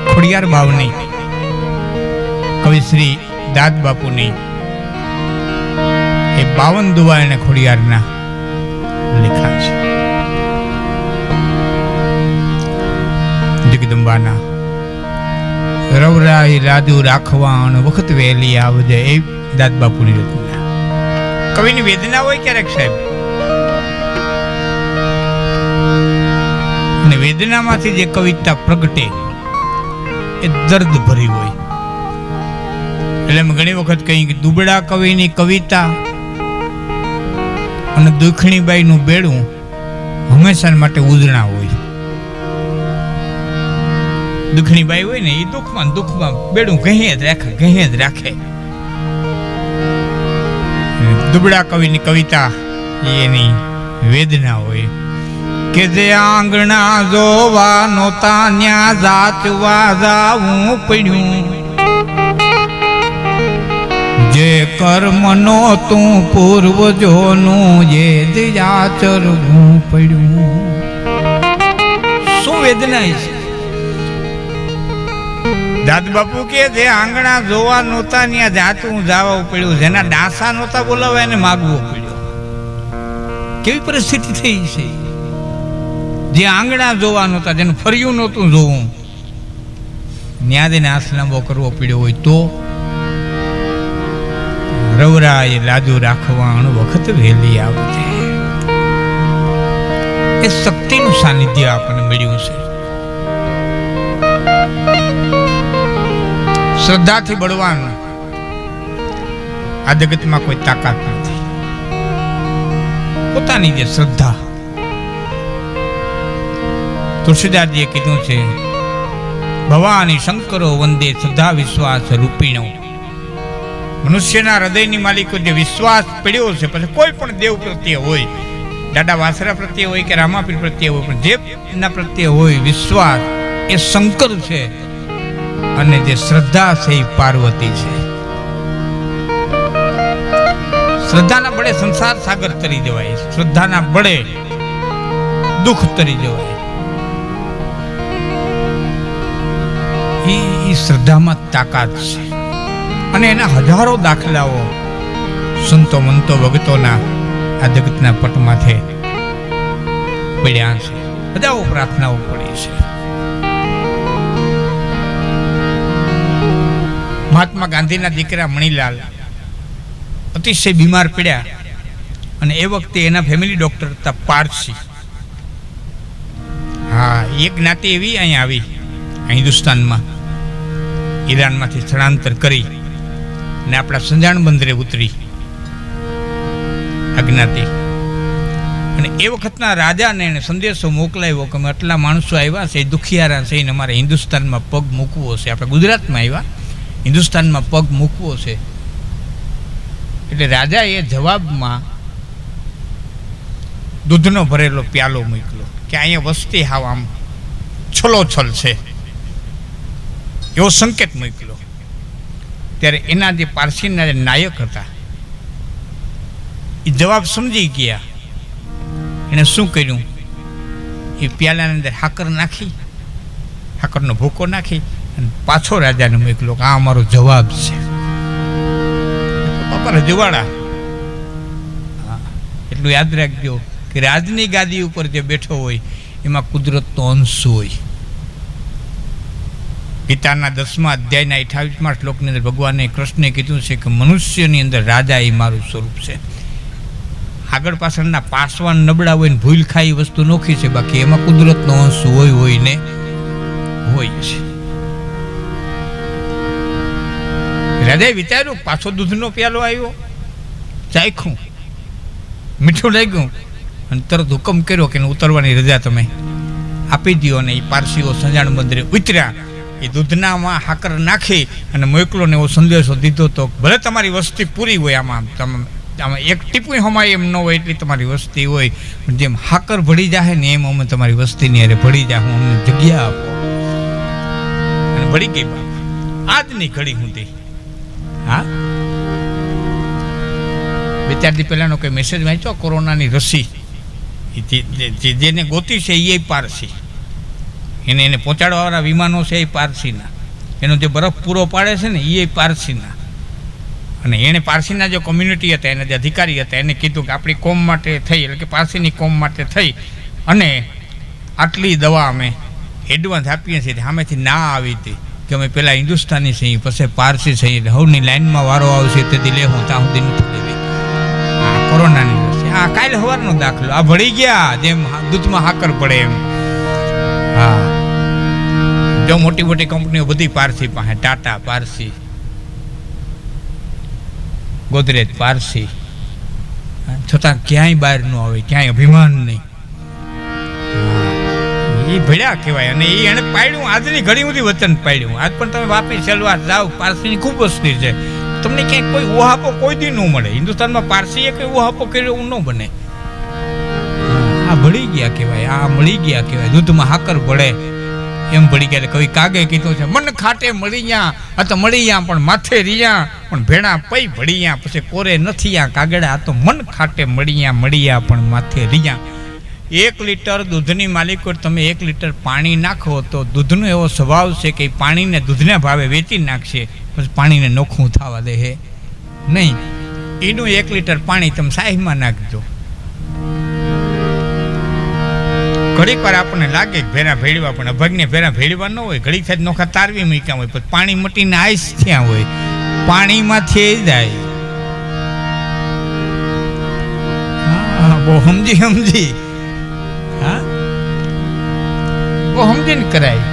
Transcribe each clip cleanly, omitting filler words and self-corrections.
ખોડિયાર બાવની કવિ શ્રી દાદ બાપુની એ 52 દુઆ એને ખોડિયારના લખ્યા છે. જગદંબાના રવરાઈ રાધુ રાખવાણ વખત વહેલી આવજે એ દાદ બાપુની રચના. કવિની વેદના હોય ક્યારેક સાહેબ, અને વેદનામાંથી જે કવિતા પ્રગટે એ દર્દ ભરી હોય. એટલે અમે ઘણી વખત કહી કે દુબળા કવિની કવિતા અને દુખણીબાઈનું બેડું હંમેશા માટે ઉજળા હોય. દુખણીબાઈ હોય ને એ દુઃખમાં બેડું કહે જ રાખે. દુબળા કવિની કવિતા એની વેદના હોય કે જે આંગણા જોવા નોતા ન્યા જાચવા જાવું પડ્યું, જે કર્મનો તું પૂર્વજોનું એ જ આચરવું પડ્યું. શું વેદના છે? દાદ બાપુ કે જે આંગણા જોવા નહોતા ત્યાં જાતું જવું પડ્યું, જેના ડાસા નહોતા બોલાવા એને માગવું પડ્યું. કેવી પરિસ્થિતિ થઈ છે? જે આંગણા જોવા નહોતા, જેને ફર્યું નહોતું જોવું, ત્યાં જઈને આસલામો કરવો પડ્યો હોય તો રવરાય લાજુ રાખવાણ વખત વહેલી આવજે. એ શક્તિનું સાનિધ્ય આપણને મળ્યું છે. શ્રદ્ધાથી બળવાનું આ જગતમાં કોઈ તાકાત નથી. પોતાની જે શ્રદ્ધા, તુલસીદાસજીએ કીધું છે ભવાની શંકરો વંદે શ્રદ્ધા વિશ્વાસ રૂપિણો. મનુષ્યના હૃદયની માલિકો જે વિશ્વાસ પડ્યો છે, પછી કોઈ પણ દેવ પ્રત્યે હોય, દાદા વાસરા પ્રત્યે હોય કે રામાપીર પ્રત્યે હોય, પણ જે એના પ્રત્યે હોય વિશ્વાસ, એ શંકર છે. અને જે શ્રદ્ધા છે એ પાર્વતી છે. શ્રદ્ધાના બળે સંસાર સાગર તરી જવાય, શ્રદ્ધાના બળે દુઃખ તરી જવાય. એ શ્રદ્ધામાં તાકાત છે. અને એના હજારો દાખલાઓ સંતો મંતો ભગતોના આ જગતના પટમાથે પડ્યા છે. હજારો પ્રાર્થનાઓ પડી છે. મહાત્મા ગાંધીના દીકરા મણીલાલ અતિશય બીમાર પડ્યા, અને એ વખતે એના ફેમિલી ડોક્ટર હતા પારસી. હા, એક જ્ઞાતિ એવી અહીંયા આવી, હિન્દુસ્તાનમાં, ઈરાનમાંથી સ્થળાંતર કરી ને આપણા સંજાણ બંદરે ઉતરી આ જ્ઞાતિ. અને એ વખતના રાજાને એને સંદેશો મોકલાવ્યો કે અમે આટલા માણસો આવ્યા છે, દુખિયારા છે, એને અમારે હિન્દુસ્તાનમાં પગ મૂકવો છે. આપણે ગુજરાતમાં આવ્યા, હિન્દુસ્તાનમાં પગ મૂકવો છે. એટલે રાજાએ જવાબમાં દૂધનો ભરેલો પ્યાલો મોકલ્યો કે અહીંયા વસ્તી હાવ આમ છલોછલ છે, એવો સંકેત મોકલ્યો. ત્યારે એના જે પારસીના જે નાયક હતા એ જવાબ સમજી ગયા. એને શું કર્યું, એ પ્યાલાની અંદર હાકર નાખી, હાકરનો ભૂકો નાખી અને પાછો રાજાને મોકલ્યો કે આ અમારો જવાબ છે. બાપા રજવાડા, એટલું યાદ રાખજો કે રાજની ગાદી ઉપર જે બેઠો હોય એમાં કુદરતનો અંશ હોય. ગીતાના 10મા અધ્યાયના 28મા શ્લોકની અંદર ભગવાને કૃષ્ણે કીધું છે કે મનુષ્યની અંદર રાજા એ મારું સ્વરૂપ છે. આગળ પાછળના પાસવાન નબળા હોય ને ભૂલ ખાઈ વસ્તુ નોખી છે, બાકી એમાં કુદરતનો અંશ હોય ને હોય છે. રાજાએ વિચાર્યું, પાછો દૂધનો પ્યાલો આવ્યો, ચાખ્યું, મીઠું લાગ્યું, અને તરત હુકમ કર્યો કે ઉતરવાની રજા તમે આપી દો. અને એ પારસીઓ સંજાણ બંદરે ઉતર્યા. એ દૂધનામાં હાકર નાખી અને મોકલો ને એવો સંદેશો દીધો તો ભલે તમારી વસ્તી પૂરી હોય, આમાં એક ટીપું હમાય એમ ન હોય એટલી તમારી વસ્તી હોય, પણ જેમ હાકર ભળી જાય ને એમ અમે તમારી વસ્તીની અરે ભળી જાય, હું અમને જગ્યા આપો. અને ભળી ગઈ બાપ આજની ઘડી સુધી. હા, 2-4 દી પહેલાનો કઈ મેસેજ વાંચ્યો, કોરોનાની રસી જેને ગોતી છે એ પારસી, એને પહોંચાડવાવાળા વિમાનો છે એ પારસીના, એનો જે બરફ પૂરો પાડે છે ને એ પારસીના. અને એણે પારસીના જે કોમ્યુનિટી હતા, એના જે અધિકારી હતા, એને કીધું કે આપણી કોમ માટે થઈ, એટલે કે પારસીની કોમ માટે થઈ અને આટલી દવા અમે એડવાન્સ આપીએ છીએ. સામેથી ના આવી હતી કે અમે પહેલાં હિન્દુસ્તાની છીએ, પછી પારસી છીએ, એટલે હવની લાઈનમાં વારો આવશે તેથી લેવું, ત્યાં સુધી નથી લેવી. આ કોરોનાની રસી, આ કાલે સવારનો દાખલો, આ ભળી ગયા જેમ દૂધમાં હાકર પડે એમ. હા, જો મોટી મોટી કંપનીઓ બધી પારસી પાસે, ટાટા પારસી, ગોદરેજ પારસી, છતાં ક્યાંય બહાર ન આવે, ક્યાંય અભિમાન નહીં. એ ભળ્યા કહેવાય. અને એ એને પાડ્યું, આજની ઘડી સુધી વચન પાડ્યું. આજ પણ તમે વાપી સલવાર જાઓ, પારસીની ખૂબ વસ્તી છે, તમને ક્યાંય કોઈ ઉહાપો કોઈ દી ન મળે. હિન્દુસ્તાનમાં પારસીએ કોઈ ઉહાપો કર્યો એવું ન બને. આ ભળી ગયા કહેવાય, આ મળી ગયા કહેવાય. દૂધમાં હાકર ભળે એમ ભળી ગયા. કવિ કાગે કીધું છે, મન ખાટે મળી ગયા, આ તો મળી ગયા પણ માથે રિયા, પણ ભેણા પૈ ભળી ગયા પછી કોરે નથી આ કાગડા. આ તો મન ખાટે મળી ગયા પણ માથે રિયા. 1 લીટર દૂધની માલિકો તમે 1 લીટર પાણી નાખો તો દૂધનો એવો સ્વભાવ છે કે પાણીને દૂધના ભાવે વેચી નાખશે, પછી પાણીને નોખું થવા દે હે નહીં. એનું 1 લીટર પાણી તમે સાહીમાં નાખજો. ઘડીક વાર આપણને લાગે કે ભેરા ભેળવા, પણ અભાગને ભેરા ભેળવા ન હોય. ઘડીક થાય નોખા તારવી મૂક્યા હોય, પછી પાણી મટીને આઈસ થયા હોય, પાણીમાંથી જાય. હા, બહુ સમજી હા, બહુ સમજીને કરાય.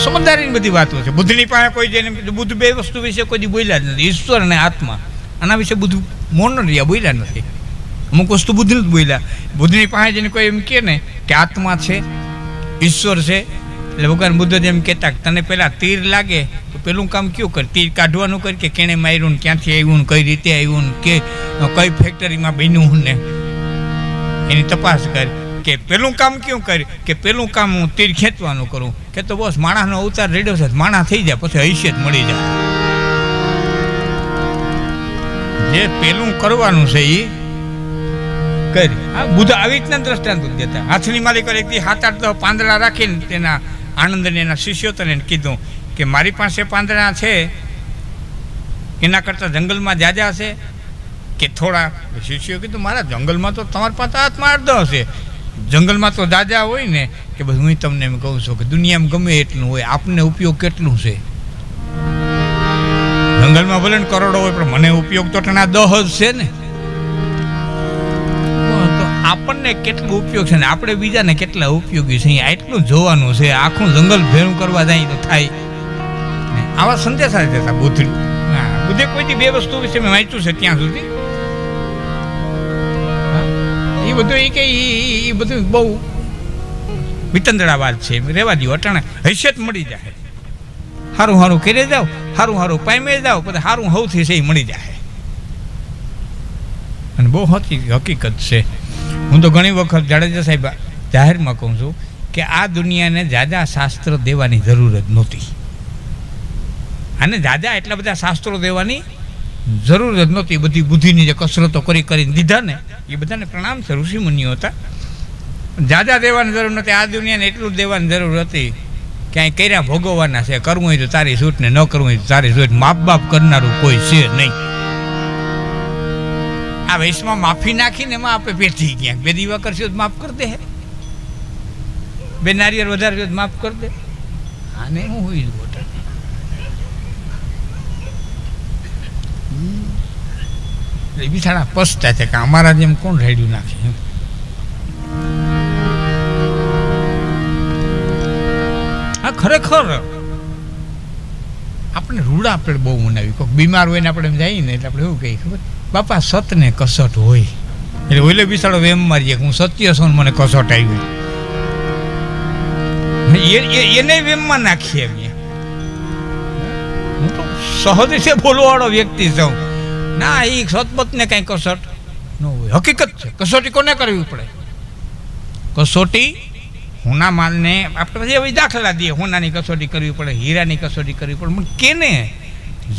સમજદારીની બધી વાતો છે. બુદ્ધની પાસે કોઈ જેને બુદ્ધ બે વસ્તુ વિશે કોઈ બોલ્યા જ નથી, ઈશ્વર અને આત્મા. આના વિશે બુદ્ધ મૌન રહ્યા, બોલ્યા નથી. અમુક વસ્તુ બુદ્ધ જ બોલ્યા. બુદ્ધની પાસે જેને કોઈ એમ કહે ને કે આત્મા છે, ઈશ્વર છે, એટલે ભગવાન બુદ્ધ જેમ કહેતા કે તને પહેલાં તીર લાગે તો પેલું કામ કયું કર, તીર કાઢવાનું કર કે કેણે માર્યું ને ક્યાંથી આવ્યું ને કઈ રીતે આવ્યું ને કે કઈ ફેક્ટરીમાં બન્યું ને એની તપાસ કર. કે પેલું કામ ક્યું કર્યું કે પેલું કામ હું તીર ખેંચવાનું કરું. કે તો બસ માણસનો અવતાર રેડ્યો છે, માણસ થઈ જાય પછી હૈસિયત મળી જાય. જે પેલું કરવાનું છે એ કરી. હા, બુદ્ધ આવી રીતના દ્રષ્ટાંત દેતા. હાથની માલિકો એક 7-8 પાંદડા રાખીને તેના આનંદને એના શિષ્યો તને કીધું કે મારી પાસે પાંદડા છે એના કરતાં જંગલમાં જાજા છે કે થોડા. શિષ્યો કીધું મારા જંગલમાં તો તમારી પાસે હાથમાં 8-10 હશે, જંગલમાં તો દાદા હોય ને. કે બસ હું તમને એમ કહું છું કે દુનિયામાં ગમે એટલું હોય, આપને ઉપયોગ કેટલું છે. જંગલમાં ભલે ને કરોડો હોય પણ મને ઉપયોગ તો ટણા 10 જ છે ને. તો આપણને કેટલો ઉપયોગ છે ને આપણે બીજાને કેટલા ઉપયોગી છે એટલું જોવાનું છે. આખું જંગલ ભેરું કરવા જાય તો થાય. આવા સંદેશા દેતા બુદ્ધ. બુદ્ધે કોઈથી 2 વસ્તુ વિશે મેં વાંચ્યું છે ત્યાં સુધી. એ બધું એ કે એ બધું બહુ વિતંદડા વાત છે, રહેવા દો. અટાણે હૈસિયત મળી જાય, સારું સારું કરી જાઓ, સારું સારું પામી જાઓ, પછી સારું સૌથી છે એ મળી જાય. અને બહુ હકીકત છે. હું તો ઘણી વખત જાડેજા સાહેબ જાહેરમાં કહું છું કે આ દુનિયાને જાજા શાસ્ત્ર દેવાની જરૂર જ નહોતી. આને જાજા એટલા બધા શાસ્ત્રો દેવાની જરૂર જ નહોતી. બધી બુદ્ધિની જે કસરતો કરીને દીધા ને એ બધાને પ્રણામ છે. ઋષિમુનિઓ હતા. જાજા દેવાની જરૂર નથી. આ દુનિયાને એટલું જ દેવાની જરૂર હતી ક્યાંય કર્યા ભોગવવાના છે. કરવું હોય તો તારી છૂટ ને ન કરવું હોય તો તારી છૂટ. માપ બાપ કરનારું કોઈ છે નહીં. આ વયસમાં માફી નાખીને એમાં આપણે પેઠી ક્યાંક 2 દીવા કરશે તો માફ કરી દે, 2 નારિયેળ વધારે માફ કરી દે. આને શું હોય બિચારા પસતા છે કે અમારા જેમ કોણ રેડ્યું નાખે. હા, ખરેખર આપણે રૂડા આપણે બહુ મનાવી. કોઈક બીમાર હોય ને આપણે એમ જઈએ ને એટલે આપણે એવું કહીએ ખબર બાપા સત ને કસટ હોય. એટલે ઓલે બિચારો વેમ મારીએ કે હું સત્ય છું મને કસટ આવી. એને વેમમાં નાખીએ અમે. હું તો સહજ છે બોલવાવાળો વ્યક્તિ છું. ના, એ સતબતને કાંઈ કસોટ ન હોય. હકીકત છે. કસોટી કોને કરવી પડે? કસોટી હોના માલને આપણે પછી એવી દાખલા દઈએ. હોનાની કસોટી કરવી પડે, હીરાની કસોટી કરવી પડે. પણ કેને?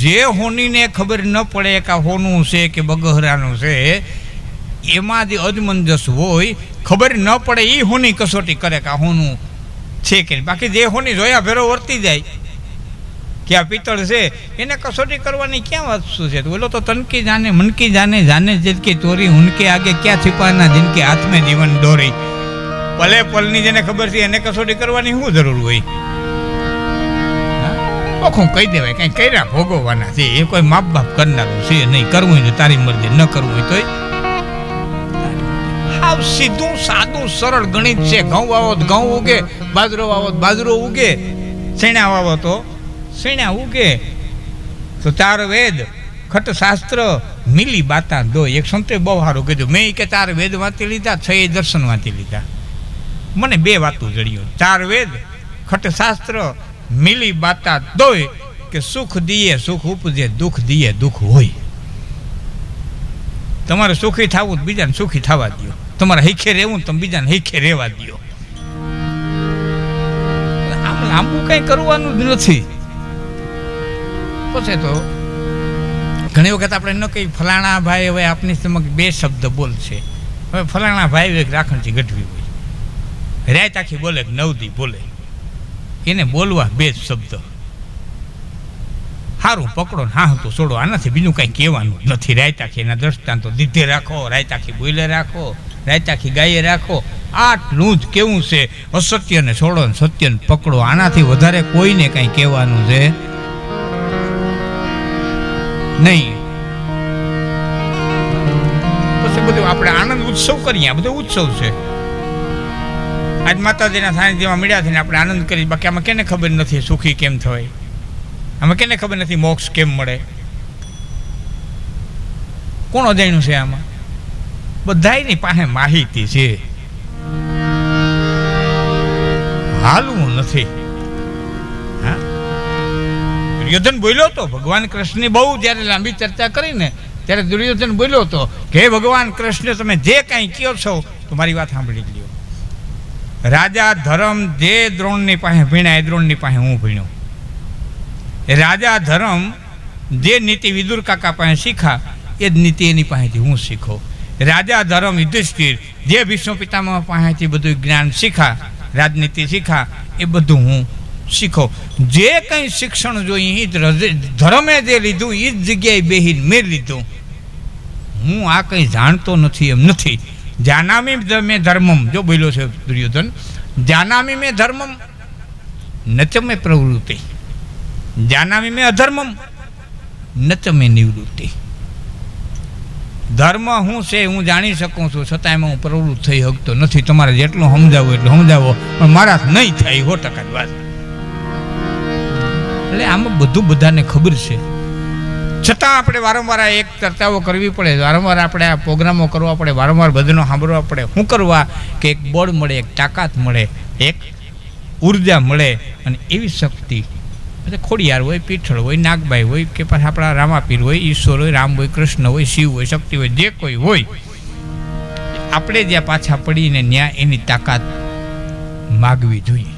જે હોનીને ખબર ન પડે કે હોનું છે કે બગહરાનું છે, એમાં જે અજમંજસ હોય ખબર ન પડે એ હોની કસોટી કરે કે આ હોનું છે કે નહીં. બાકી જે હોની જોયા ભેરો વર્તી જાય કે આ પિત્તળ છે એને કસોટી કરવાની ક્યાં વાત શું છે. બોલો તો તનકી જાને મનકી જાને જાને જિનકી ચોરી ઉનકે આગે ક્યાં छिपाना जिनके हाथ में जीवन डोरी. પલે પલની જેને ખબર છે એને કસોટી કરવાની શું જરૂર હોય. ઓખું કહી દેવાય કઈ કર્યા ભોગવવાના છે એ કોઈ માપ બાપ કરનારું છે નહીં. કરવું હોય તો તારી મરજી, ન કરવું હોય તોય હાવ સીધું સાદું સરળ ગણિત છે. ઘઉં વાવો તો ઘઉં ઉગે, બાજરો વાવો તો બાજરો ઉગે, શેણા વાવો તો શેણા ઉગે. તો ચાર વેદ ખટ શાસ્ત્ર મિલી બાતા દો. એક સંતે બહુ સારું કીધું, મેં કે 4 વેદ વાંચી લીધા, 6 દર્શન વાંચી લીધા. મને 2 વાતું જડ્યું, 4 વેદ ખટ શાસ્ત્ર મિલી બાતા દોય કે સુખ દીએ સુખ ઉપજે, દુઃખ દીએ દુઃખ હોય. તમારે સુખી થવું તો બીજાને સુખી થવા દો, તમારે હીખે રહેવું તમે બીજાને હીખે રહેવા દો. આમ લાંબુ કઈ કરવાનું જ નથી. પછી તો ઘણી વખત આપણે ન કહી ફલાણા ભાઈ હવે આપની સમક્ષ 2 શબ્દ બોલશે. હવે ફલાણા ભાઈ એક રાખણથી ગઢવી હોય, રાત આખી બોલે 9 દી બોલે, એને બોલવા 2 શબ્દ. સારું પકડો ને હા તો છોડો, આનાથી બીજું કાંઈ કહેવાનું નથી. રાયતાખી એના દ્રષ્ટાંતો દીધે રાખો, રાયતાખી બોલે રાખો, રાયતાખી ગાયે રાખો. આટલું જ કેવું છે. અસત્યને છોડો ને સત્યને પકડો. આનાથી વધારે કોઈને કાંઈ કહેવાનું છે નહીં. પછી બધું આપણે આનંદ ઉત્સવ કરીએ, આ બધો ઉત્સવ છે. આજ માતાજીના સાનિધ્યમાં મળ્યા થઈને આપણે આનંદ કરીએ. બાકી આમાં કેને ખબર નથી સુખી કેમ થવાય, આમાં કેને ખબર નથી મોક્ષ કેમ મળે. કોણ અજાણ્યું છે આમાં? બધાયની પાસે માહિતી છે, હાલવું નથી. હા, દુર્યોધન બોલ્યો તો ભગવાન કૃષ્ણની બહુ જ્યારે લાંબી ચર્ચા કરીને ત્યારે દુર્યોધન બોલ્યો હતો કે હે ભગવાન કૃષ્ણ, તમે જે કાંઈ કહો છો તો મારી વાત સાંભળી લ્યો. રાજા ધર્મ જે દ્રોણની પાસે ભીણ્યા એ દ્રોણની પાસે હું ભીણ્યો. રાજા ધર્મ જે નીતિ વિદુર કાકા પાસે શીખા એ જ નીતિ એની પાસેથી હું શીખો. રાજા ધર્મ યુધિષ્ઠિર જે ભીષ્મ પિતામહ પાસેથી બધું જ્ઞાન શીખા, રાજનીતિ શીખા, એ બધું હું શીખો. જે કંઈ શિક્ષણ જોઈએ ધર્મે જે લીધું એ જ જગ્યાએ બેહીને મેં લીધું. હું આ કંઈ જાણતો નથી એમ નથી. જાનામી મેં ધર્મમ, જો બોલ્યો છે દુર્યોધન, જાનામી મેં ધર્મમ નચ મેં પ્રવૃત્તિ, જાનામી મેં અધર્મમ નચ મેં નિવૃત્તિ. ધર્મ હું છે હું જાણી શકું છું, છતાં એમાં હું પ્રવૃત્ત થઈ શકતો નથી. તમારે જેટલું સમજાવો એટલું સમજાવો, પણ મારા નહીં થાય 100% વાત. એટલે આમાં બધું બધાને ખબર છે, છતાં આપણે વારંવાર એક ચર્ચાઓ કરવી પડે, વારંવાર આપણે આ પ્રોગ્રામો કરવા પડે, વારંવાર બધાનો સાંભળવા પડે. શું કરવા કે એક બળ મળે, એક તાકાત મળે, એક ઉર્જા મળે. અને એવી શક્તિ ખોડિયાર હોય, પીઠળ હોય, નાગબાઈ હોય, કે પાછા આપણા રામાપીર હોય, ઈશ્વર હોય, રામ હોય, કૃષ્ણ હોય, શિવ હોય, શક્તિ હોય, જે કોઈ હોય, આપણે જ્યાં પાછા પડીને ત્યાં એની તાકાત માગવી જોઈએ.